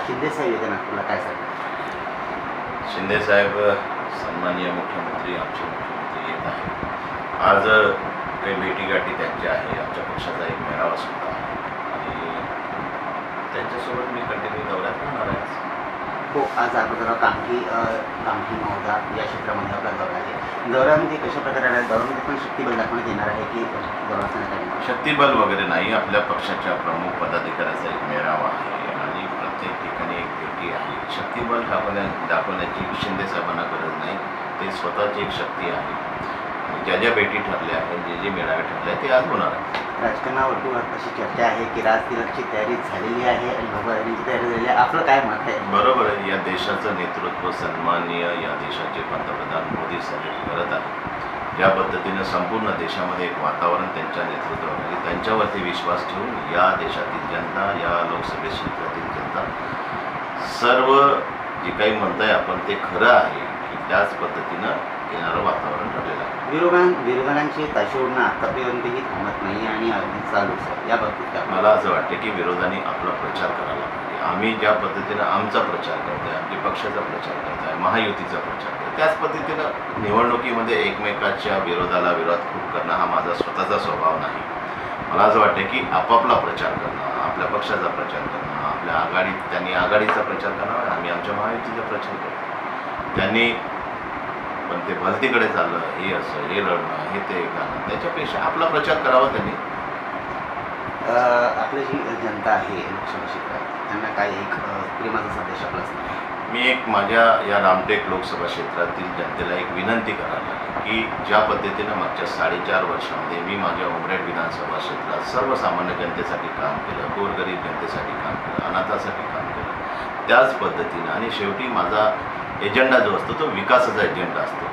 शिंदे साहेब येते नागपूरला, काय सांगणार? शिंदे साहेब सन्माननीय मुख्यमंत्री, आमचे मुख्यमंत्री येत आहे। आज काही भेटीगाठी त्यांच्या आहे, आमच्या पक्षाचा एक मेळावा सुद्धा आहे आणि त्यांच्यासोबत मी कंटिन्यू दौऱ्यात राहणार आहे। हो, आज अगोदर कामठी मौदा या क्षेत्रामध्ये आपला दौरा आहे। दौऱ्यामध्ये कशा प्रकारे आहे? दौऱ्यामध्ये पण शक्तिबल दाखवण्यात येणार आहे की दौरा करण्यात? शक्तिबल वगैरे नाही, आपल्या पक्षाच्या प्रमुख पदाधिकाऱ्याचा एक मेळावा आहे आणि प्रत्येक ठिकाणी एक भेटी आहे। शक्तिबल दाखवण्याची शिंदे साहेबांना गरज नाही, ते स्वतःची एक शक्ती आहे। ज्या ज्या भेटी ठरल्या आहेत, जे मेळावे ठरले ते आज होणार आहे। राजकारणावर अशी चर्चा आहे की राजतिलकची तयारी झालेली आहे आणि भगवानीची तयारी झालेली आहे, आपलं काय मत आहे? बरोबर आहे, या देशाचं नेतृत्व सन्माननीय या देशाचे पंतप्रधान मोदी साहेब करत आहेत। ज्या पद्धतीनं संपूर्ण देशामध्ये एक वातावरण त्यांच्या नेतृत्वाखाली, त्यांच्यावरती विश्वास ठेवून या देशातील जनता, या लोकसभा क्षेत्रातील जनता सर्व जे काही म्हणताय आपण ते खरं आहे की त्याच पद्धतीनं येणारं वातावरण ठरलेलं आहे। विरोधकांची ताशेवडणं आतापर्यंतही थांबत नाही आणि अगदी चालूच आहे, या बाबतीत मला असं वाटतं की विरोधांनी आपला प्रचार करायला पाहिजे। आम्ही ज्या पद्धतीनं आमचा प्रचार करतोय, आमच्या पक्षाचा प्रचार करतोय, महायुतीचा प्रचार करतोय, त्याच पद्धतीनं निवडणुकीमध्ये एकमेकाच्या विरोधाला विरोध खूप करणं हा माझा स्वतःचा स्वभाव नाही। मला असं वाटतं की आपापला प्रचार करणं, आपल्या पक्षाचा प्रचार करणं, आपल्या त्यांनी आघाडीचा प्रचार करावा, आम्ही आमच्या महायुतीचा प्रचार करतो। त्यांनी पण ते भलतीकडे चाललं, हे असं, हे लढणं, हे ते गाणं, त्याच्यापेक्षा आपला प्रचार करावा त्यांनी। आपली जी जनता आहे लोकसभा क्षेत्रात, त्यांना काय एक प्रेमाचा संदेश आपला असणार? मी एक माझ्या या रामटेक लोकसभा क्षेत्रातील जनतेला एक विनंती करायला की ज्या पद्धतीनं मागच्या 4.5 वर्षामध्ये मी माझ्या उमरेड विधानसभा क्षेत्रात सर्वसामान्य जनतेसाठी काम केलं, गोरगरीब जनतेसाठी काम केलं, अनाथासाठी काम केलं, त्याच पद्धतीनं आणि शेवटी माझा एजेंडा जो असतो तो विकासाचा एजेंडा असतो।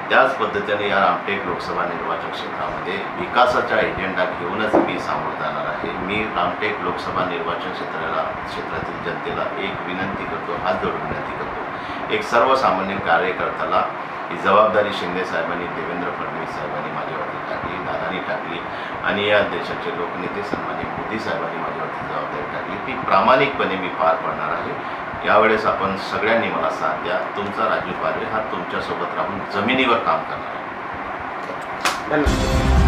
त्याच पद्धतीने या रामटेक लोकसभा निर्वाचन क्षेत्रामध्ये विकासाचा एजेंडा घेऊनच मी सामोरं जाणार आहे। मी रामटेक लोकसभा निर्वाचन क्षेत्रातील जनतेला एक विनंती करतो, हात जोडून विनंती करतो, एक सर्वसामान्य कार्यकर्त्याला ही जबाबदारी शिंदे साहेबांनी, देवेंद्र फडणवीस साहेबांनी माझ्यावरती टाकली, दादांनी टाकली आणि या देशाचे लोकनेते सन्माननीय मोदी साहेबांनी माझ्यावरती जबाबदारी टाकली, ती प्रामाणिकपणे मी पार पाडणार आहे। यावेळेस आपण सगळ्यांनी मला साथ द्या। तुमचा राजू पारवे हा तुमच्यासोबत राहून जमिनीवर काम करणार आहे। धन्यवाद।